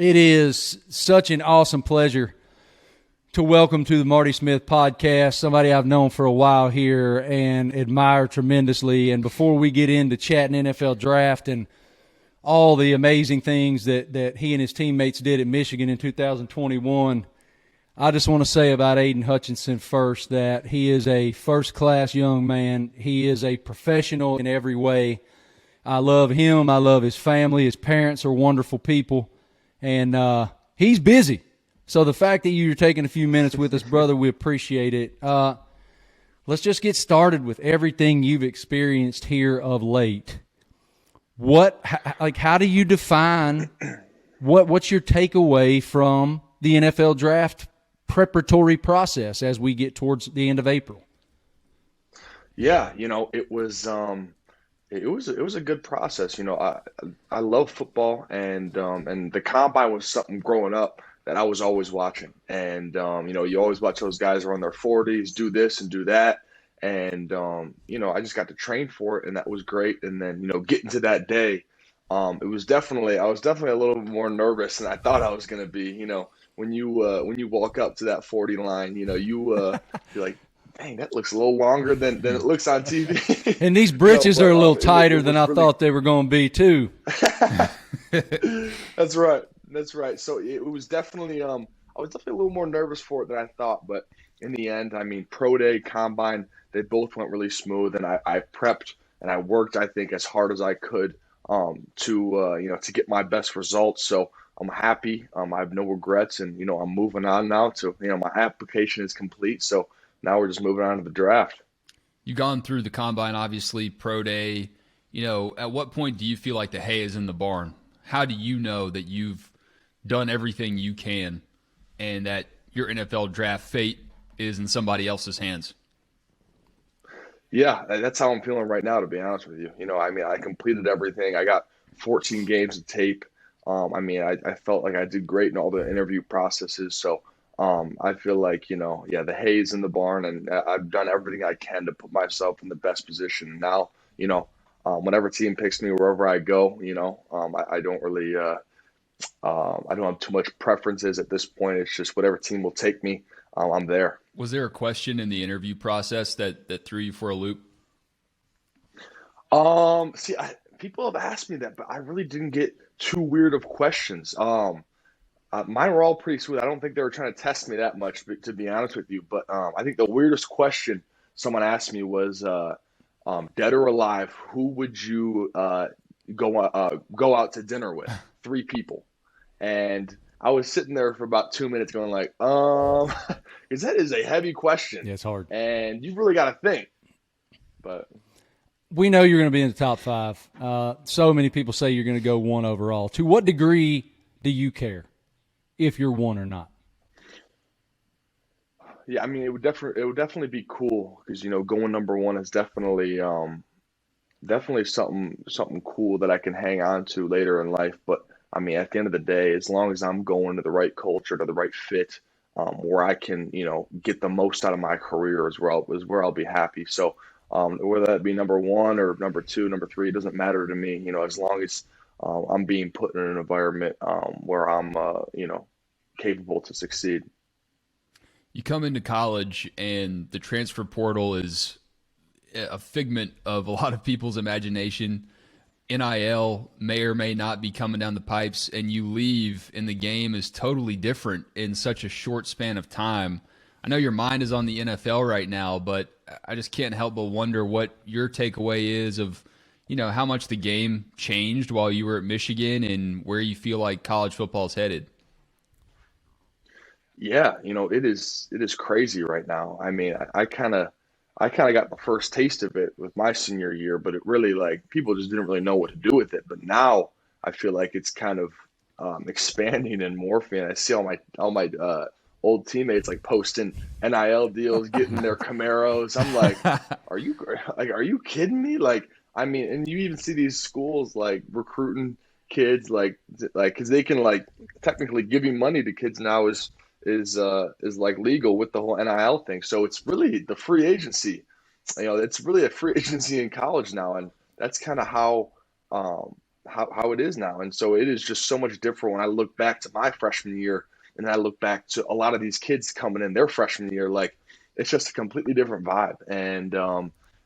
It is such an awesome pleasure to welcome to the Marty Smith podcast, somebody I've known for a while here and admire tremendously. And before we get into chatting NFL draft and all the amazing things that he and his teammates did at Michigan in 2021, I just want to say about Aidan Hutchinson first that he is a first-class young man. He is a professional in every way. I love him. I love his family. His parents are wonderful people. And he's busy. So the fact that you're taking a few minutes with us, brother, we appreciate it. Let's just get started with everything you've experienced here of late. How do you define what's your takeaway from the NFL draft preparatory process as we get towards the end of April? Yeah, it was a good process. I love football, and the combine was something growing up that I was always watching. And you always watch those guys around their 40s do this and do that. And I just got to train for it, and that was great. And then getting to that day, I was definitely a little more nervous than I thought I was going to be. When you walk up to that 40 line, you're like, dang, that looks a little longer than it looks on TV. And these britches are a little tighter than I thought they were going to be too. That's right. So it was definitely I was definitely a little more nervous for it than I thought, but in the end, pro day, combine, they both went really smooth, and I prepped and I worked, I think, as hard as I could to get my best results. So I'm happy. I have no regrets, and I'm moving on now to my application is complete. So now we're just moving on to the draft. You've gone through the combine, obviously, pro day. At what point do you feel like the hay is in the barn? How do you know that you've done everything you can and that your NFL draft fate is in somebody else's hands? Yeah, that's how I'm feeling right now, to be honest with you. I completed everything. I got 14 games of tape. I felt like I did great in all the interview processes. So I feel like, the hay is in the barn, and I've done everything I can to put myself in the best position. Now, whatever team picks me, wherever I go, I don't really I don't have too much preferences at this point. It's just whatever team will take me, I'm there. Was there a question in the interview process that threw you for a loop? People have asked me that, but I really didn't get too weird of questions. Mine were all pretty sweet. I don't think they were trying to test me that much, to be honest with you. But I think the weirdest question someone asked me was, dead or alive, who would you go out to dinner with? 3 people. And I was sitting there for about 2 minutes going like, because that is a heavy question. Yeah, it's hard. And you've really got to think. But we know you're going to be in the top 5. So many people say you're going to go 1 overall. To what degree do you care if you're 1 or not? Yeah, it would definitely be cool because going number 1 is definitely something cool that I can hang on to later in life. But at the end of the day, as long as I'm going to the right culture, to the right fit, where I can get the most out of my career is where I'll be happy. So whether that be number 1 or number 2, number 3, it doesn't matter to me. As long as I'm being put in an environment where I'm capable to succeed. You come into college and the transfer portal is a figment of a lot of people's imagination. NIL may or may not be coming down the pipes, and you leave and the game is totally different in such a short span of time. I know your mind is on the NFL right now, but I just can't help but wonder what your takeaway is of, how much the game changed while you were at Michigan and where you feel like college football is headed. Yeah, it is crazy right now. I kind of got the first taste of it with my senior year, but it really people just didn't really know what to do with it. But now I feel like it's kind of expanding and morphing. I see all my old teammates posting NIL deals, getting their Camaros. I'm like, are you kidding me? And you even see these schools recruiting kids because they can technically giving money to kids now is legal with the whole NIL thing. So it's really the free agency. It's really a free agency in college now, and that's kind of how how it is now. And so it is just so much different when I look back to my freshman year and I look back to a lot of these kids coming in their freshman year. Like, it's just a completely different vibe. And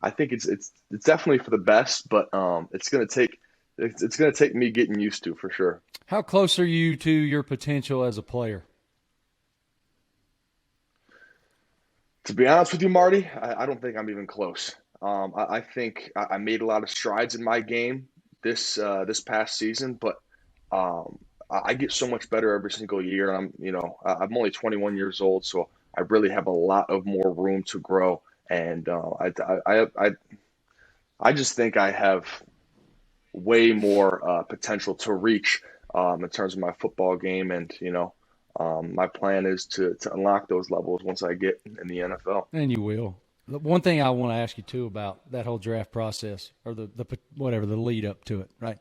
I think it's definitely for the best, but it's gonna take me getting used to, for sure. How close are you to your potential as a player? To be honest with you, Marty, I don't think I'm even close. I think I made a lot of strides in my game this past season, but I get so much better every single year. And I'm only 21 years old, so I really have a lot of more room to grow. And I just think I have way more potential to reach in terms of my football game. And my plan is to unlock those levels once I get in the NFL. And you will. The one thing I want to ask you too about that whole draft process, or the lead up to it, right?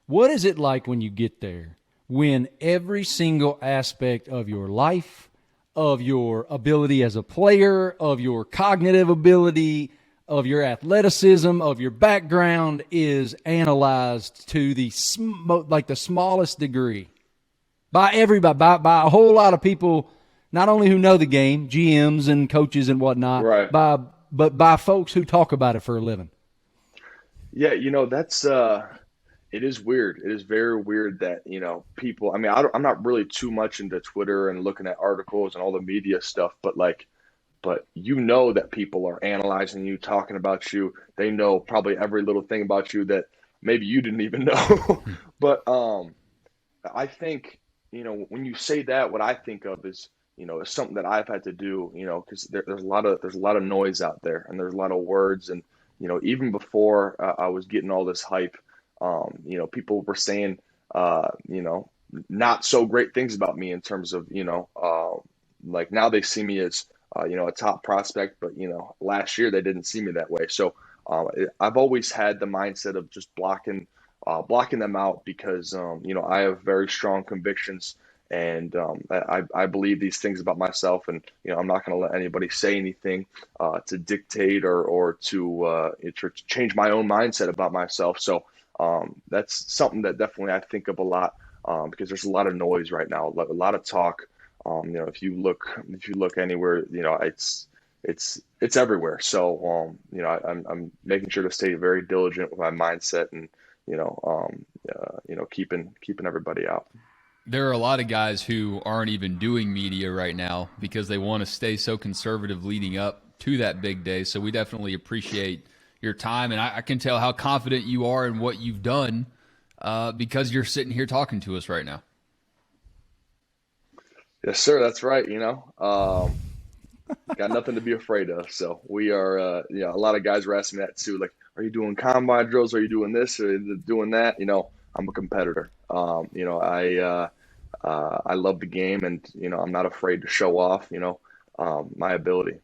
What is it like when you get there, when every single aspect of your life, of your ability as a player, of your cognitive ability, of your athleticism, of your background is analyzed to the smallest degree by everybody, by a whole lot of people, not only who know the game, GMs and coaches and whatnot, right, but by folks who talk about it for a living? Yeah, that's it is weird. It is very weird that people. I mean, I'm not really too much into Twitter and looking at articles and all the media stuff, but that people are analyzing you, talking about you. They know probably every little thing about you that maybe you didn't even know. But I think when you say that, what I think of is is something that I've had to do. Because there's a lot of noise out there, and there's a lot of words, and even before I was getting all this hype, people were saying not so great things about me in terms of like now they see me as a top prospect, but last year they didn't see me that way. So I've always had the mindset of just blocking them out because I have very strong convictions, and I believe these things about myself, and I'm not going to let anybody say anything to dictate or to change my own mindset about myself. So that's something that definitely I think of a lot because there's a lot of noise right now, a lot of talk. If you look anywhere, it's everywhere. So I'm making sure to stay very diligent with my mindset and keeping everybody out. There are a lot of guys who aren't even doing media right now because they want to stay so conservative leading up to that big day. So we definitely appreciate your time, and I can tell how confident you are in what you've done because you're sitting here talking to us right now. Yes, sir. That's right. Got nothing to be afraid of. So we are, a lot of guys were asking me that too. Like, are you doing combine drills? Are you doing this or doing that? I'm a competitor. I love the game, and I'm not afraid to show off my ability.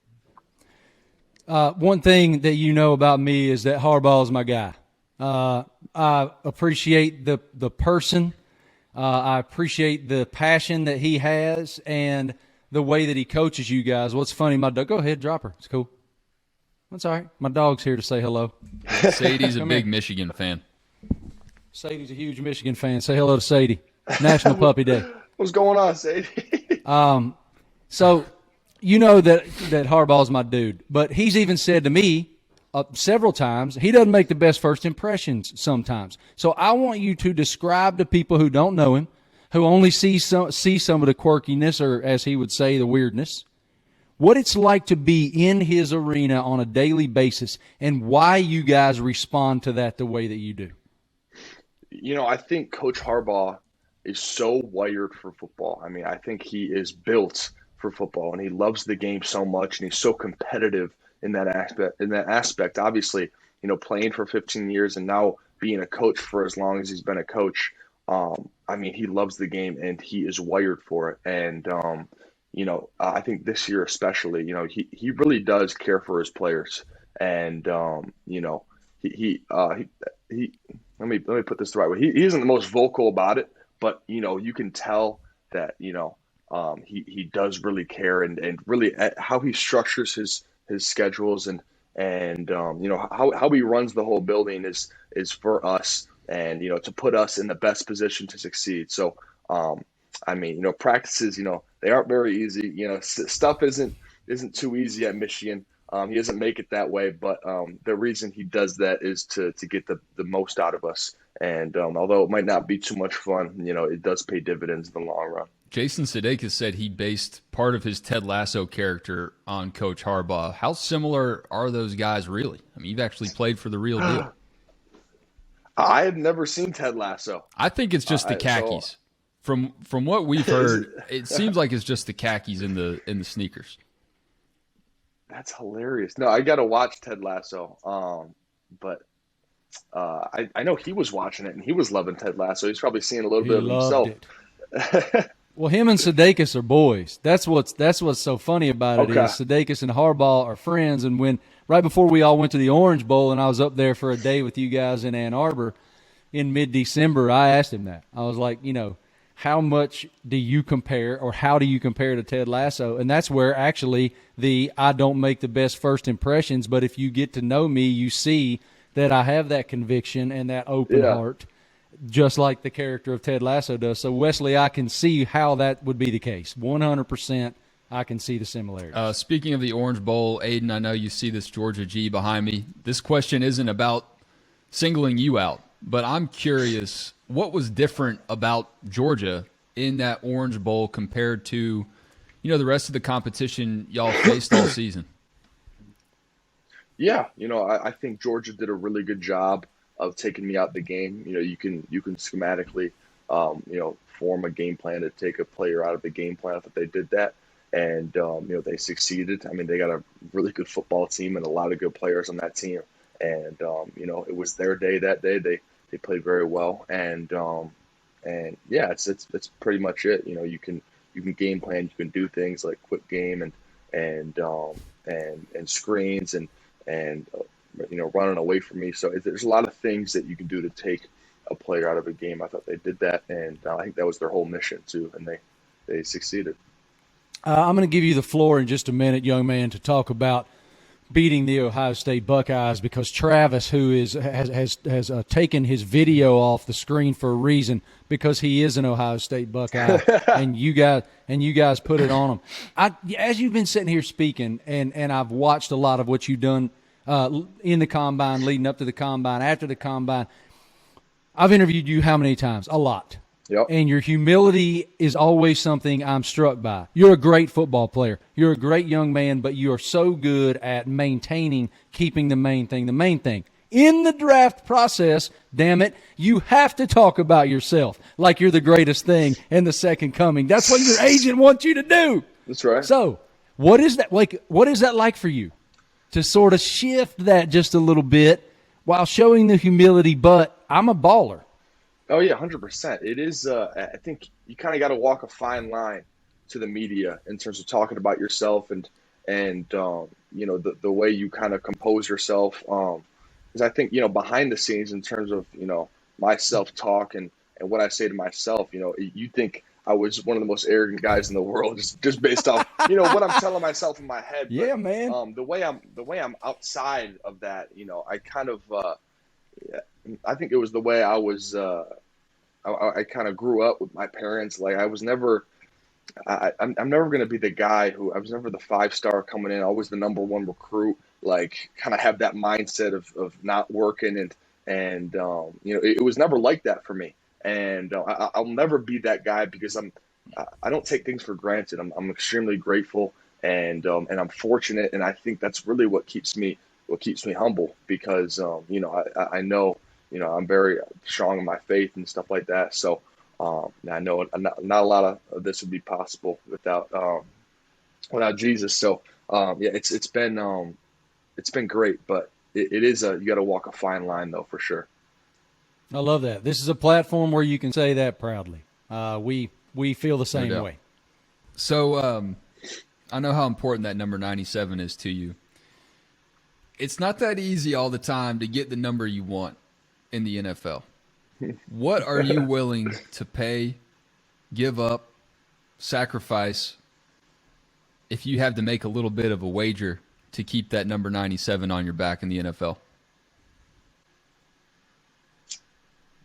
One thing that you know about me is that Harbaugh is my guy. I appreciate the person. I appreciate the passion that he has and the way that he coaches you guys. What's funny, my dog, go ahead, drop her. It's cool. That's all right. My dog's here to say hello. Sadie's a big Michigan fan. Sadie's a huge Michigan fan. Say hello to Sadie. National Puppy Day. What's going on, Sadie? So you know that Harbaugh's my dude, but he's even said to me several times he doesn't make the best first impressions sometimes. So I want you to describe to people who don't know him, who only see some of the quirkiness, or as he would say, the weirdness, what it's like to be in his arena on a daily basis and why you guys respond to that the way that you do. I think Coach Harbaugh is so wired for football. I mean, I think he is built for football, and he loves the game so much, and he's so competitive in that aspect. Obviously, playing for 15 years and now being a coach for as long as he's been a coach. I mean, he loves the game and he is wired for it. And, I think this year especially, he really does care for his players. And, he let me put this the right way. He isn't the most vocal about it, but, you can tell that, he does really care and really how he structures his schedules and how he runs the whole building is for us and to put us in the best position to succeed. So, I mean, practices, they aren't very easy. Stuff isn't too easy at Michigan. He doesn't make it that way, but the reason he does that is to get the most out of us. And although it might not be too much fun, it does pay dividends in the long run. Jason Sudeikis said he based part of his Ted Lasso character on Coach Harbaugh. How similar are those guys really? I mean, you've actually played for the real deal. I have never seen Ted Lasso. I think it's just the khakis. From what we've heard, it seems like it's just the khakis in the sneakers. That's hilarious. No, I got to watch Ted Lasso. But I know he was watching it and he was loving Ted Lasso. He's probably seeing a little bit of himself. Well, him and Sudeikis are boys. That's what's so funny about it Okay. is Sudeikis and Harbaugh are friends. And when right before we all went to the Orange Bowl and I was up there for a day with you guys in Ann Arbor in mid-December, I asked him that. I was like, how much do you compare or how do you compare to Ted Lasso? And that's where actually I don't make the best first impressions, but if you get to know me, you see that I have that conviction and that open heart, just like the character of Ted Lasso does. So, Wesley, I can see how that would be the case. 100% I can see the similarities. Speaking of the Orange Bowl, Aidan, I know you see this Georgia G behind me. This question isn't about singling you out, but I'm curious, what was different about Georgia in that Orange Bowl compared to, the rest of the competition y'all faced all season? Yeah, I think Georgia did a really good job of taking me out the game. You can schematically, form a game plan to take a player out of the game plan. I thought they did that, and they succeeded. I mean, they got a really good football team and a lot of good players on that team. And it was their day that day. They played very well, and yeah, it's pretty much it. You can game plan. You can do things like quick game and screens and running away from me. So there's a lot of things that you can do to take a player out of a game. I thought they did that, and I think that was their whole mission too, and they succeeded. I'm going to give you the floor in just a minute, young man, to talk about beating the Ohio State Buckeyes because Travis, who has taken his video off the screen for a reason because he is an Ohio State Buckeye, and you guys put it on him. As you've been sitting here speaking, and I've watched a lot of what you've done in the combine, leading up to the combine, after the combine. I've interviewed you how many times? A lot. Yep. And your humility is always something I'm struck by. You're a great football player. You're a great young man, but you are so good at maintaining, keeping the main thing the main thing. In the draft process, damn it, you have to talk about yourself like you're the greatest thing and the second coming. That's what your agent wants you to do. That's right. So what is that like? What is that like for you to sort of shift that just a little bit while showing the humility, but I'm a baller? Oh yeah, 100%. It is. I think you kind of got to walk a fine line to the media in terms of talking about yourself and the way you kind of compose yourself. Because I think behind the scenes in terms of my self talk and what I say to myself, you think I was one of the most arrogant guys in the world just based off what I'm telling myself in my head. But, yeah, man. The way I'm outside of that, I kind of. I think it was the way I was. I kind of grew up with my parents. Like I was never. I'm never going to be the guy who I was never the 5-star coming in, always the number one recruit. Like kind of have that mindset of not working and it was never like that for me. And I'll never be that guy because I don't take things for granted. I'm extremely grateful and I'm fortunate, and I think that's really what keeps me humble because I know I'm very strong in my faith and stuff like that. So I know not a lot of this would be possible without Jesus. So it's been great, but it is you got to walk a fine line though for sure. I love that. This is a platform where you can say that proudly. We feel the same way. So I know how important that number 97 is to you. It's not that easy all the time to get the number you want in the NFL. What are you willing to pay, give up, sacrifice if you have to make a little bit of a wager to keep that number 97 on your back in the NFL?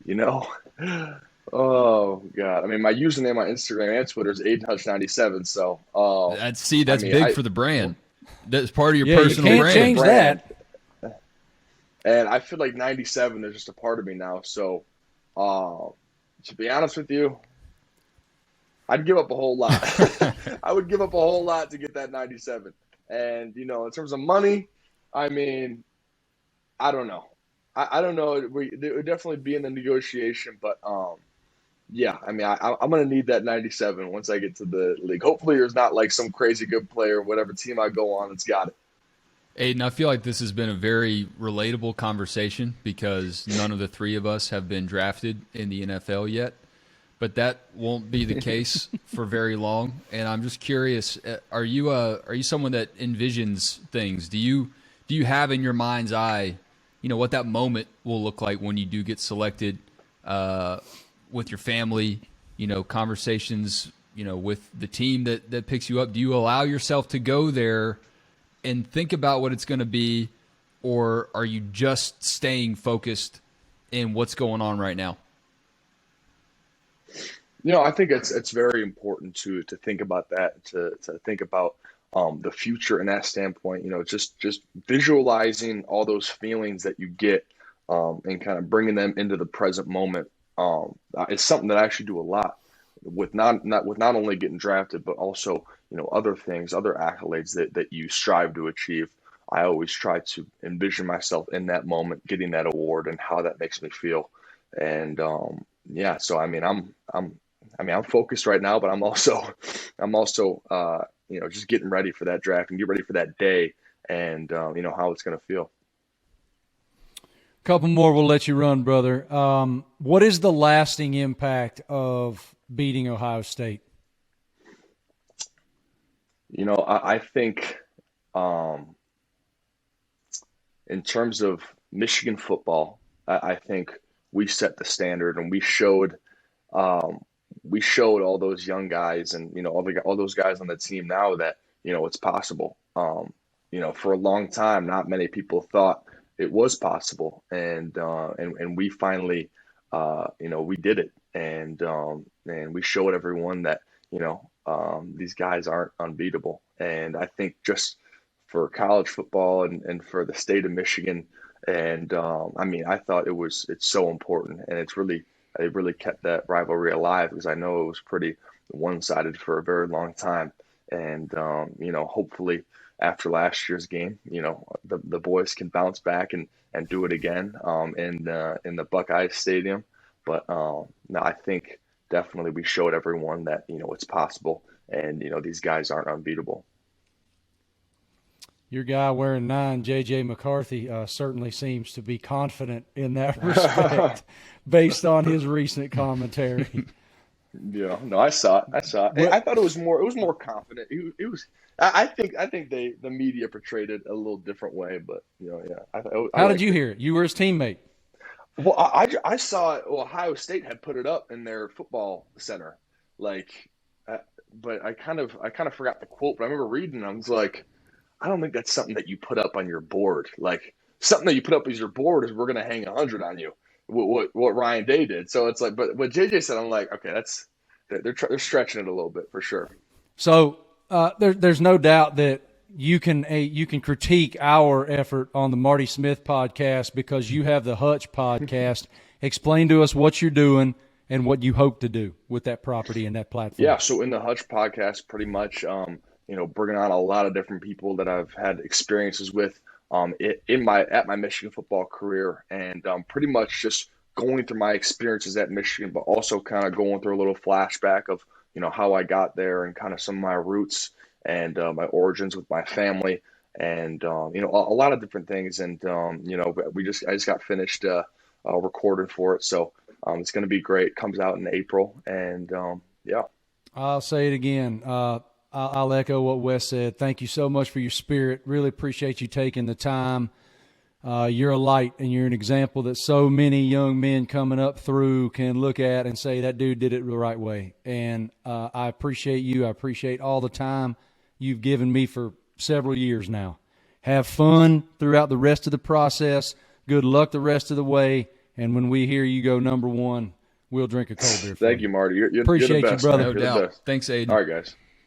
you know. Oh God! I mean, my username on Instagram and Twitter is Aidan Hutch 97. So, That's I mean, big for the brand. That's part of your Yeah, you personal can't brand. change that. And I feel like 97 is just a part of me now. So, to be honest with you, I'd give up a whole lot. I would give up a whole lot to get that 97. And, you know, in terms of money, I mean, I don't know. I don't know. It would definitely be in the negotiation, but yeah, I mean, I'm going to need that 97 once I get to the league. Hopefully there's not like some crazy good player, whatever team I go on, it's got it. Aidan, I feel like this has been a very relatable conversation because none of the three of us have been drafted in the NFL yet, but that won't be the case for very long. And I'm just curious, are you someone that envisions things? Do you have in your mind's eye, you know, what that moment will look like when you do get selected with your family, you know, conversations, you know, with the team that picks you up? Do you allow yourself to go there and think about what it's going to be, or are you just staying focused in what's going on right now? You know, I think it's very important to think about that, to think about the future in that standpoint. You know, just visualizing all those feelings that you get and kind of bringing them into the present moment is something that I actually do a lot with not only getting drafted, but also, you know, other things, other accolades that you strive to achieve. I always try to envision myself in that moment, getting that award and how that makes me feel. And yeah, so I mean, I'm focused right now, but I'm also you know, just getting ready for that draft and get ready for that day and you know, how it's going to feel. Couple more, we'll let you run, brother. What is the lasting impact of beating Ohio State? You know, I think in terms of Michigan football, I think we set the standard and we showed all those young guys and, you know, all those guys on the team now that, you know, it's possible. You know, for a long time, not many people thought it was possible, and we finally, you know, we did it, and we showed everyone that, you know, these guys aren't unbeatable. And I think just for college football and for the state of Michigan, and I mean, I thought it's so important, and it really kept that rivalry alive because I know it was pretty one-sided for a very long time. And you know, hopefully after last year's game, you know, the boys can bounce back and do it again in the Buckeye Stadium. But no, I think definitely we showed everyone that, you know, it's possible, and, you know, these guys aren't unbeatable. Your guy wearing 9, J.J. McCarthy, certainly seems to be confident in that respect based on his recent commentary. Yeah, no, I saw it. I thought it was more confident. It was. I think the media portrayed it a little different way, but, you know, yeah. How did you hear it? You were his teammate. Well, I saw Ohio State had put it up in their football center, like, but I kind of forgot the quote. But I remember reading, I was like, I don't think that's something that you put up on your board. Like, something that you put up as your board is we're going to hang 100 on you. What Ryan Day did. So it's like, but what JJ said, I'm like, okay, they're stretching it a little bit for sure. So there's no doubt that you can critique our effort on the Marty Smith podcast because you have the Hutch podcast. Explain to us what you're doing and what you hope to do with that property and that platform. Yeah, so in the Hutch podcast, pretty much, you know, bringing on a lot of different people that I've had experiences with at my Michigan football career, and pretty much just going through my experiences at Michigan, but also kind of going through a little flashback of, you know, how I got there and kind of some of my roots and my origins with my family, and you know, a lot of different things. And you know, I just got finished recording for it, so it's going to be great. It comes out in April, and yeah. I'll say it again. I'll echo what Wes said. Thank you so much for your spirit. Really appreciate you taking the time. You're a light, and you're an example that so many young men coming up through can look at and say, that dude did it the right way. And I appreciate you. I appreciate all the time you've given me for several years now. Have fun throughout the rest of the process. Good luck the rest of the way, And when we hear you go number one, we'll drink a cold beer. Thank you, Marty. You're Appreciate the best, you, brother. man. No You're the doubt. best. Thanks, Aidan. All right, guys.